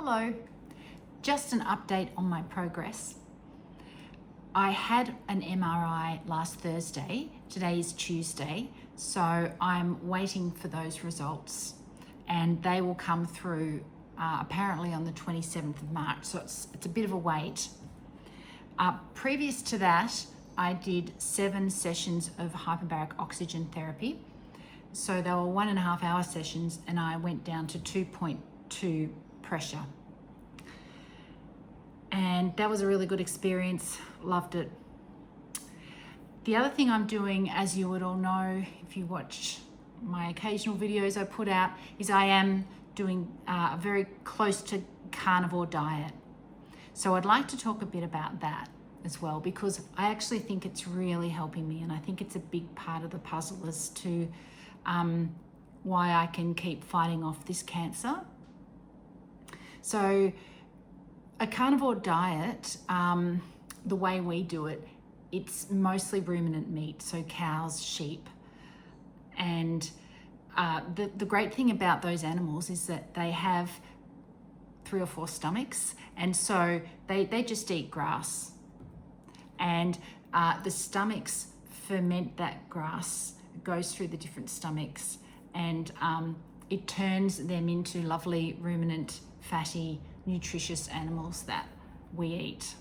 Hello, just an update on my progress. I had an MRI last Thursday. Today is Tuesday, so I'm waiting for those results and they will come through apparently on the 27th of March, so it's a bit of a wait. Previous to that, I did 7 sessions of hyperbaric oxygen therapy. So they were 1.5 hour sessions and I went down to 2.2 pressure. And that was a really good experience, loved it. The other thing I'm doing, as you would all know, if you watch my occasional videos I put out, is I am doing a very close to carnivore diet. So I'd like to talk a bit about that as well, because I actually think it's really helping me, and I think it's a big part of the puzzle as to why I can keep fighting off this cancer. So a carnivore diet, the way we do it, it's mostly ruminant meat, so cows, sheep. And the great thing about those animals is that they have 3 or 4 stomachs, and so they just eat grass. And the stomachs ferment that grass. It goes through the different stomachs, and it turns them into lovely ruminant, fatty, nutritious animals that we eat.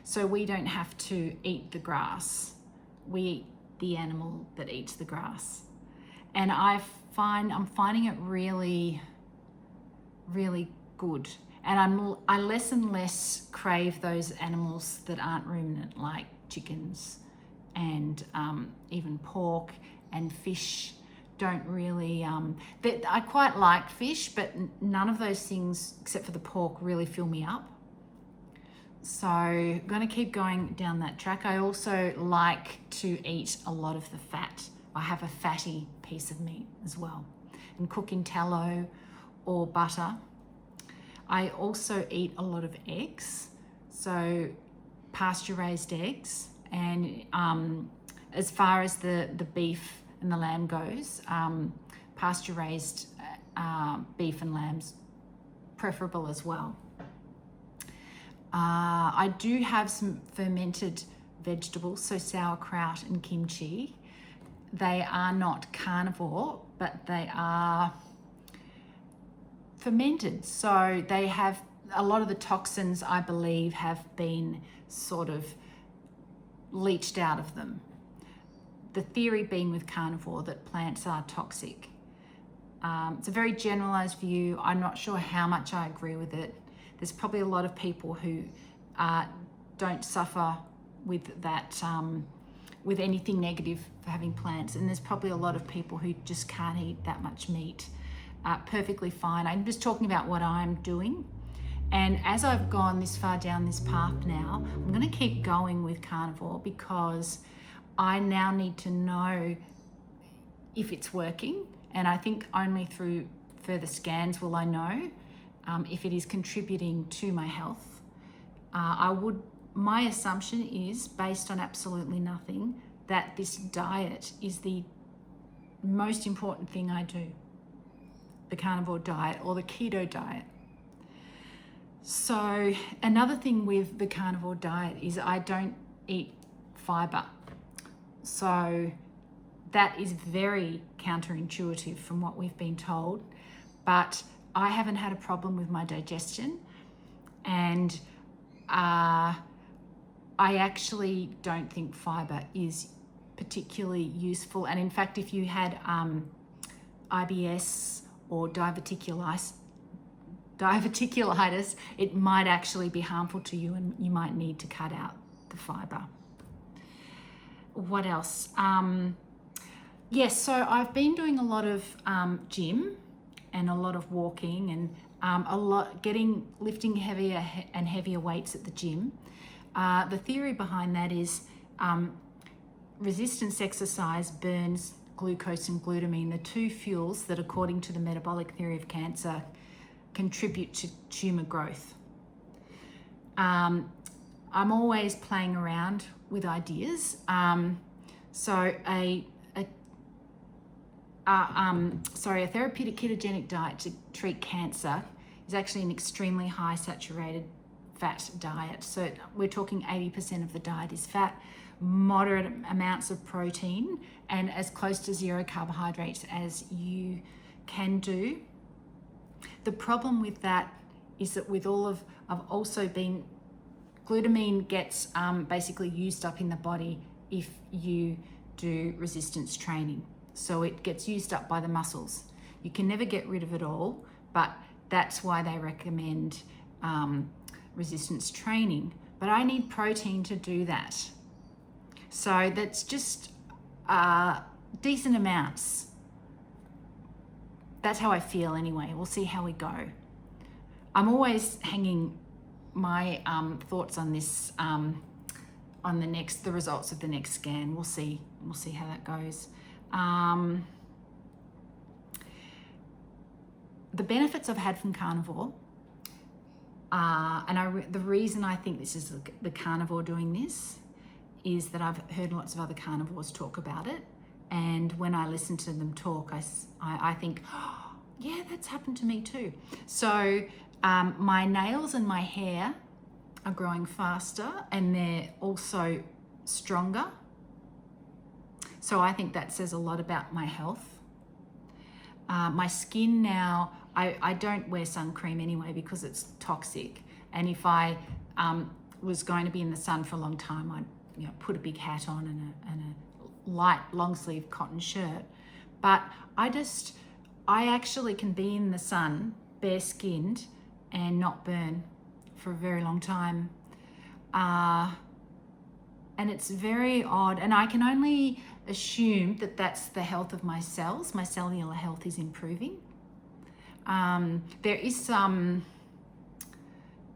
So we don't have to eat the grass. We eat the animal that eats the grass. And I'm finding it really, really good. And I less and less crave those animals that aren't ruminant, like chickens and even pork and fish. Don't really, I quite like fish, but none of those things, except for the pork, really fill me up. So I'm gonna keep going down that track. I also like to eat a lot of the fat. I have a fatty piece of meat as well, and cook in tallow or butter. I also eat a lot of eggs, so pasture-raised eggs. And as far as the beef and the lamb goes, pasture-raised beef and lamb's preferable as well. I do have some fermented vegetables, so sauerkraut and kimchi. They are not carnivore, but they are fermented, so they have a lot of the toxins, I believe, have been sort of leached out of them. The theory being with carnivore that plants are toxic. It's a very generalized view. I'm not sure how much I agree with it. There's probably a lot of people who don't suffer with that, with anything negative for having plants, and there's probably a lot of people who just can't eat that much meat. Perfectly fine. I'm just talking about what I'm doing. And as I've gone this far down this path now, I'm going to keep going with carnivore, because I now need to know if it's working. And I think only through further scans will I know if it is contributing to my health. My assumption is, based on absolutely nothing, that this diet is the most important thing I do. The carnivore diet or the keto diet. So another thing with the carnivore diet is I don't eat fiber. So that is very counterintuitive from what we've been told, but I haven't had a problem with my digestion, and I actually don't think fiber is particularly useful. And in fact, if you had IBS or diverticulitis, it might actually be harmful to you, and you might need to cut out the fiber. What else? Yes, so I've been doing a lot of gym and a lot of walking, and lifting heavier and heavier weights at the gym. The theory behind that is resistance exercise burns glucose and glutamine, the 2 fuels that, according to the metabolic theory of cancer, contribute to tumor growth. I'm always playing around with ideas. So a therapeutic ketogenic diet to treat cancer is actually an extremely high saturated fat diet. So we're talking 80% of the diet is fat, moderate amounts of protein, and as close to zero carbohydrates as you can do. The problem with that is that with all of, I've also been, glutamine gets basically used up in the body if you do resistance training. So it gets used up by the muscles. You can never get rid of it all, but that's why they recommend resistance training. But I need protein to do that. So that's just decent amounts. That's how I feel anyway. We'll see how we go. I'm always hanging my thoughts on this, on the results of the next scan. We'll see how that goes. The benefits I've had from carnivore, the reason I think this is the carnivore doing this is that I've heard lots of other carnivores talk about it, and when I listen to them talk, I think, oh, yeah, that's happened to me too. So my nails and my hair are growing faster, and they're also stronger. So I think that says a lot about my health. My skin now, I don't wear sun cream anyway because it's toxic. And if I was going to be in the sun for a long time, I'd put a big hat on and a light long sleeve cotton shirt. But I actually can be in the sun bare skinned and not burn for a very long time. And it's very odd. And I can only assume that that's the health of my cells. My cellular health is improving. There is some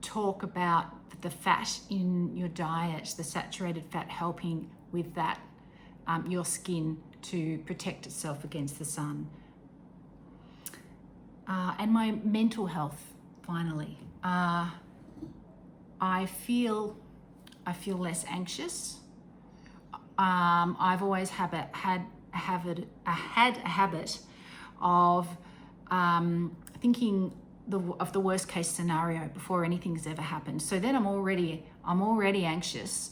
talk about the fat in your diet, the saturated fat, helping with that, your skin to protect itself against the sun. And my mental health, finally. I feel less anxious. I've always had a habit of thinking of the worst case scenario before anything's ever happened. So then I'm already anxious,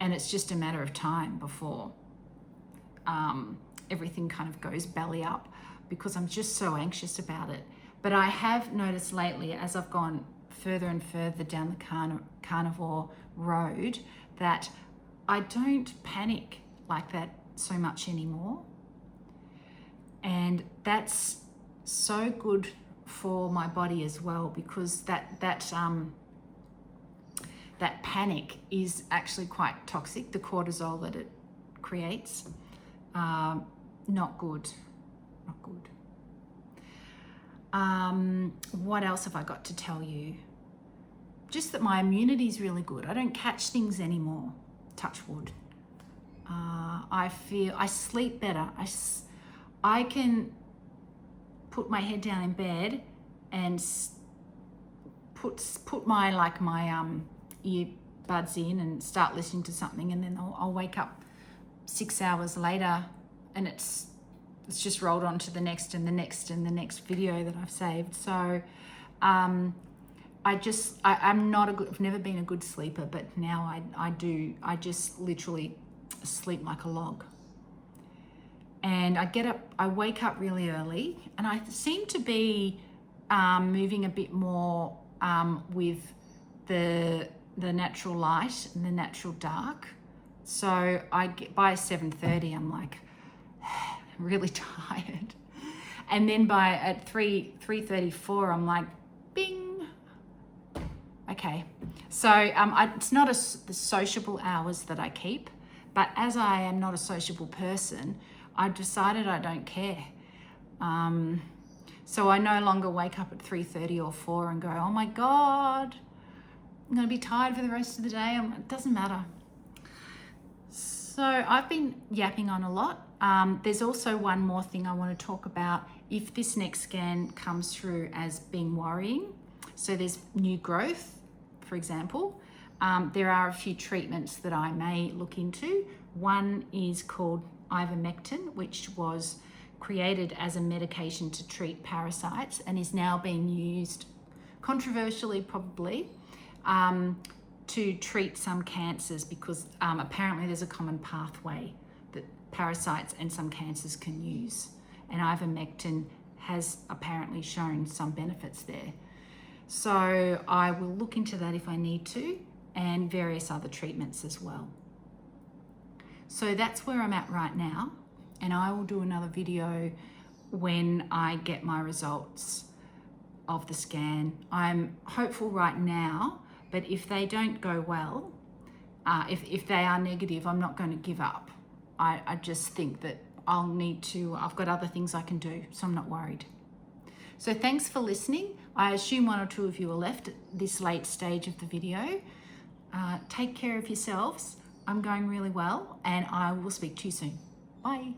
and it's just a matter of time before everything kind of goes belly up, because I'm just so anxious about it. But I have noticed lately, as I've gone further and further down the carnivore road, that I don't panic like that so much anymore. And that's so good for my body as well, because that panic is actually quite toxic, the cortisol that it creates. Not good. What else have I got to tell you? Just that my immunity is really good. I don't catch things anymore, touch wood. I sleep better. I can put my head down in bed and put my earbuds in and start listening to something, and then I'll wake up 6 hours later, and it's just rolled on to the next and the next and the next video that I've saved. So I've never been a good sleeper, but now I just literally sleep like a log. And I wake up really early, and I seem to be moving a bit more with the natural light and the natural dark. So by 7:30, I'm like really tired. And then at 3:34, I'm like, bing. Okay. So it's not the sociable hours that I keep, but as I am not a sociable person, I've decided I don't care. So I no longer wake up at 3:30 or 4 and go, oh my God, I'm going to be tired for the rest of the day. It doesn't matter. So I've been yapping on a lot. There's also one more thing I want to talk about. If this next scan comes through as being worrying, so there's new growth, for example, there are a few treatments that I may look into. One is called Ivermectin, which was created as a medication to treat parasites and is now being used controversially probably, to treat some cancers, because apparently there's a common pathway that parasites and some cancers can use. And ivermectin has apparently shown some benefits there. So I will look into that if I need to, and various other treatments as well. So that's where I'm at right now, and I will do another video when I get my results of the scan. I'm hopeful right now, but if they don't go well, if they are negative, I'm not going to give up. I just think that I've got other things I can do, so I'm not worried. So thanks for listening. I assume one or two of you are left at this late stage of the video. Take care of yourselves. I'm going really well, and I will speak to you soon. Bye.